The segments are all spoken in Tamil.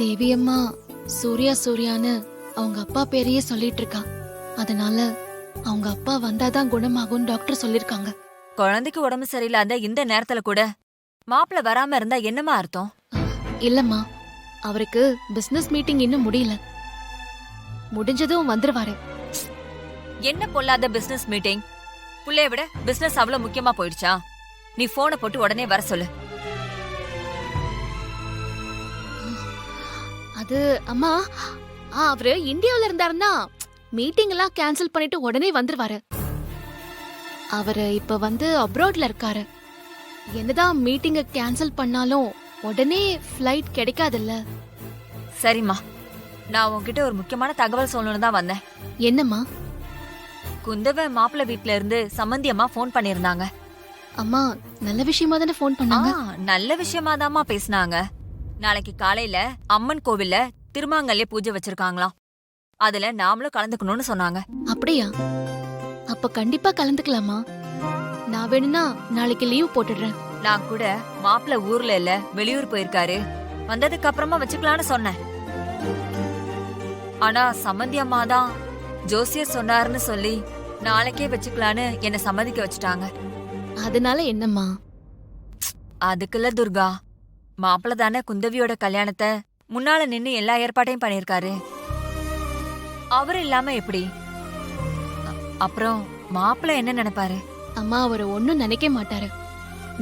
தேவி அம்மா சூர்யா சூர்யான்னு அவங்க அப்பா பேரையே சொல்லிட்டு இருக்கா. அதனால அவங்க அப்பா வந்தாதான் குணமாகும் டாக்டர் சொல்லிருக்காங்க. குழந்தைக்கு உடம்பு சரியில்லாத இந்த நேரத்துல கூட மாப்பிள்ள வராம இருந்தா என்னமா அர்த்தம்? இல்லம்மா, அவருக்கு பிசினஸ் மீட்டிங் இன்னும் முடியல. முடிஞ்சதும் வந்துருவாரு. என்ன பொல்லாத பிசினஸ் மீட்டிங்? புள்ளைய விட பிசினஸ் அவ்வளவு முக்கியமா போயிடுச்சா? நீ போனை போட்டு உடனே வர சொல்லு. அது அம்மா, அவரு இந்தியாவில இருந்தாருன்னா மீட்டிங் எல்லாம் கேன்சல் பண்ணிட்டு உடனே வந்துருவாரு. அவரு இப்ப வந்து அப்ராட்ல இருக்காரு. என்னதான் மீட்டிங்க கேன்சல் பண்ணாலும் உடனே ஃப்ளைட் கிடைக்காதுல்ல. சரிம்மா, நான் உன்கிட்ட ஒரு முக்கியமான தகவல் சொல்லணும்னு தான் வந்தேன். என்னம்மா? குந்தவ மாப்பிள்ள வீட்ல இருந்து சம்பந்தி அம்மா போன் பண்ணிருந்தாங்க. அம்மா, நல்ல விஷயமா தானே போன் பண்ணாங்க? நல்ல விஷயமாதாம்மா பேசினாங்க. நாளைக்கு காலையில அம்மன் கோவில்ல திருமாங்கல்ய பூஜை வச்சிருக்காங்களாம். அதுல நாமளும் கலந்துக்கணும்னு சொன்னாங்க. அப்படியா? அப்ப கண்டிப்பா கலந்துக்கலாமா? நான் வேணும்னா நாளைக்கு லீவ் போட்டுடுறேன். நான் கூட மாப்பிள்ள ஊர்ல இல்ல, வெளியூர் போயிருக்காரு, வந்ததுக்கு அப்புறமா வச்சுக்கலான்னு சொன்னேன். ஆனா சம்மந்தி அம்மா தான் ஜோசியர் சொன்னாருன்னு சொல்லி நாளைக்கே வச்சுக்கலான்னு என்ன சம்மதிக்க வச்சுட்டாங்க. அதனால என்னம்மா? அதுக்குள்ள துர்கா, மாப்பிள்ள தானே குந்தவியோட கல்யாணத்தை முன்னால நின்னு எல்லா ஏற்பாட்டையும் பண்ணிருக்காரு. அவரு இல்லாம எப்படி? அப்புறம் மாப்பிள்ள என்ன நினைப்பாரு? அம்மா, அவரு ஒன்னும் நினைக்க மாட்டாரு.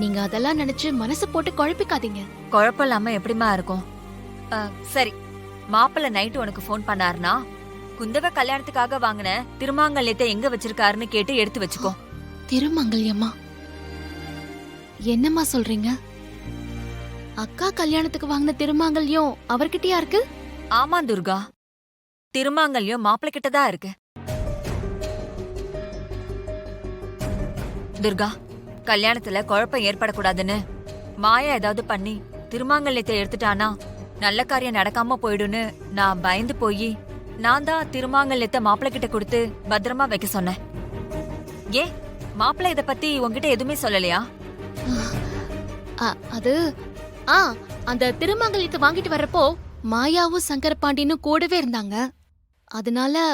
நீங்க அதெல்லாம் நினைச்சு மனசு போட்டு குழப்பிக்காதீங்க. குழப்பம் இல்லாம எப்படிமா இருக்கும்? சரி, மாப்பிள்ள நைட்டு உனக்கு போன் பண்ணாருனா குந்தவ கல்யாணத்துக்காக வாங்கின திருமாங்கல்யத்தை எங்க வச்சிருக்காருன்னு கேட்டு எடுத்து வச்சுக்கோ. திருமங்கல்யம்மா? என்னம்மா சொல்றீங்க? அக்கா கல்யாணத்துக்கு வாங்கின திருமாங்கல்யம் அவர்கிட்டயா இருக்கு? ஆமா துர்கா, திருமாங்கல்யம் மாப்பிள்ள கிட்டதான் இருக்கு. துர்கா, கல்யாணத்துல குழப்பம் ஏற்படக்கூடாதுன்னு மாயா ஏதாவது பண்ணி திருமாங்கல்யத்தை எடுத்துட்டானா நல்ல காரியம் நடக்காம போயிடுன்னு நான் பயந்து போய் நான் தான் திருமாங்கல்யத்தை மாப்பிள்ள கிட்ட கொடுத்து பத்திரமா வைக்க சொன்னேன். ஏன் மாப்பிள்ள இத பத்தி உன்கிட்ட எதுவுமே சொல்லலையா? அது அந்த திருமங்கலத்தை வாங்கிட்டு வர்றப்போ மாயாவும் சங்கரபாண்டியனும் கூடவே இருந்தாங்க. அதனால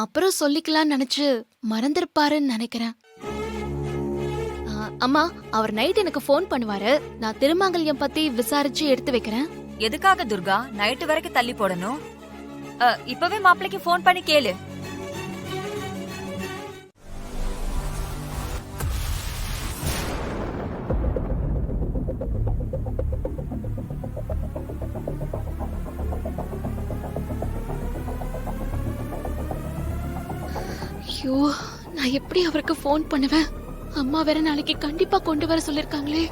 அப்புறம் சொல்லிக்கலாம்னு நினைச்சு மறந்திருப்பாருன்னு நினைக்கிறேன். அம்மா, அவர் நைட் எனக்கு போன் பண்ணுவாரு. நான் திருமங்கல்யம் பத்தி விசாரிச்சு எடுத்து வைக்கிறேன். எதுக்காக துர்கா நைட்டு வரைக்கும் தள்ளி போடணும்? இப்பவே மாப்பிள்ளைக்கு போன் பண்ணி கேளு. ஐயோ, நான் எப்படி அவருக்கு போன் பண்ணுவேன்? அம்மா வேற நாளைக்கு கண்டிப்பா கொண்டு வர சொல்லிருக்காங்களே.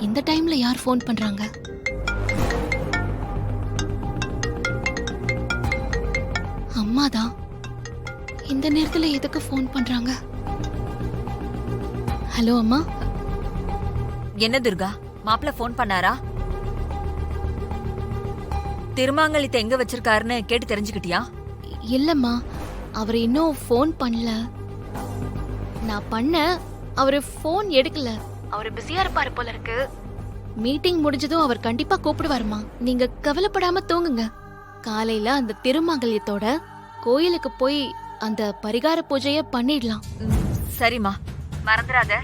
இந்த டைம்ல யார் போன் பண்றாங்க? அம்மாதான். இந்த நேரத்துல எதுக்கு போன் பண்றாங்க? ஹலோ அம்மா. என்ன துர்கா, மாப்பிள்ள போன் பண்ணாரா? திருமாங்கல்யத்தை எங்க வச்சிருக்காருன்னு கேட்டு தெரிஞ்சுக்கிட்டியா? இல்லம்மா, அவர் இன்னும் போன் பண்ணல. நான் பண்ண அவரு போன் எடுக்கல. அவரு பிஸியா இருப்பாரு போல இருக்கு. மீட்டிங் முடிஞ்சதும் அவர் கண்டிப்பா கூப்பிடுவாருமா. நீங்க கவலைப்படாம தூங்குங்க. காலையில அந்த திருமங்கல்யத்தோட கோயிலுக்கு போய் அந்த பரிகார பூஜைய பண்ணிடலாம். சரிம்மா, மறந்துடாத.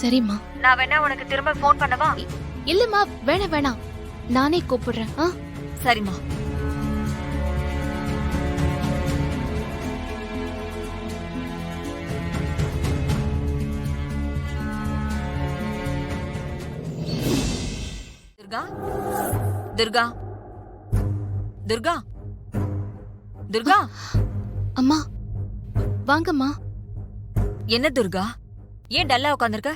சரிம்மா. நான் வேணா உனக்கு திரும்ப போன் பண்ணவா? இல்லம்மா, வேணாம், நானே கூப்பிடுறேன். சரிம்மா. துர்கா, துர்கா, துர்கா, துர்கா. அம்மா, வாங்கம்மா. என்ன துர்கா, ஏன் டல்லா உட்கார்ந்திருக்க?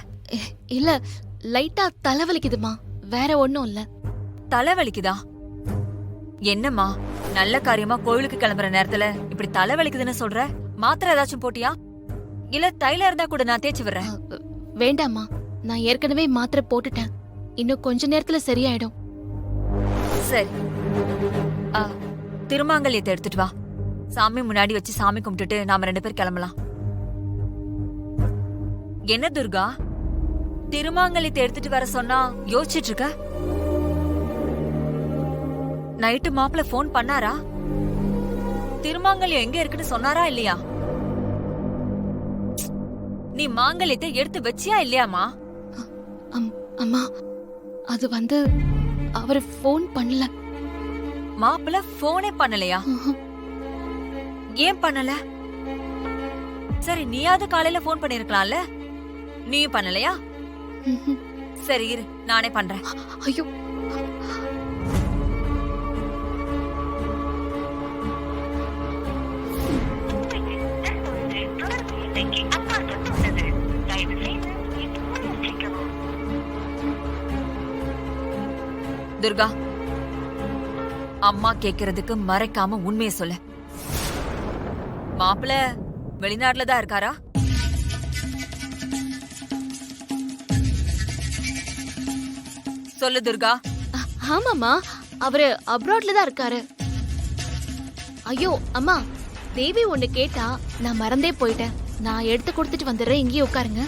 இல்ல, லைட்டா தலைவலிக்குதுமா. வேற ஒண்ணும் இல்ல. தலை வலிக்குதா? என்னம்மா, நல்ல காரியமா கோயிலுக்கு கிளம்புற நேரத்துல இப்படி தலை வலிக்குதுன்னு சொல்ற? மாத்திரை ஏதாச்சும் போட்டியா? இல்ல தைலம் இருந்தா கூட நான் தேய்ச்சி விடுறேன். வேண்டாம்மா, நான் ஏற்கனவே மாத்திரை போட்டுட்டேன். இன்னும் கொஞ்ச நேரத்துல சரியாயிடும். சரி, திருமாங்கல்யத்தை எடுத்துட்டு வா. சாமி முன்னாடி வச்சு சாமி கும்பிட்டுட்டு நாம 2 பேர் கிளம்பலாம். என்ன துர்கா, திருமாங்கல்யத்தை எடுத்துட்டு வர சொன்னா யோசிச்சிட்டு இருக்க? நைட்டு மாப்பிள்ள போன் பண்ணாரா? திருமாங்கல்யம் எங்க இருக்குன்னு சொன்னாரா இல்லையா? நீ மாங்கல்யத்தை எடுத்து வச்சியா இல்லையாமா? அம்மா, அது வந்து அவர் போன் பண்ணல. மாப்பிள்ள போனே பண்ணலையா? ஏன் பண்ணல? சரி, நீயாவது காலையில போன் பண்ணிருக்கலாம்ல. நீயும் பண்ணலையா? சரி இரு, நானே பண்றேன். ஐயோ, துர்கா, அம்மா கேக்குறதுக்கு மறைக்காம உண்மையை சொல்லு. மாப்பிள்ள வெளிநாட்டுல தான் இருக்காரா? சொல்லு துர்கா. ஆமாம்மா, அவரு அப்ராட்ல தான் இருக்காரு. ஐயோ அம்மா, தேவி ஒண்ணு கேட்டா, நான் மறந்தே போயிட்டேன். நான் எடுத்து கொடுத்துட்டு வந்துடுறேன், இங்கேயே உட்காருங்க.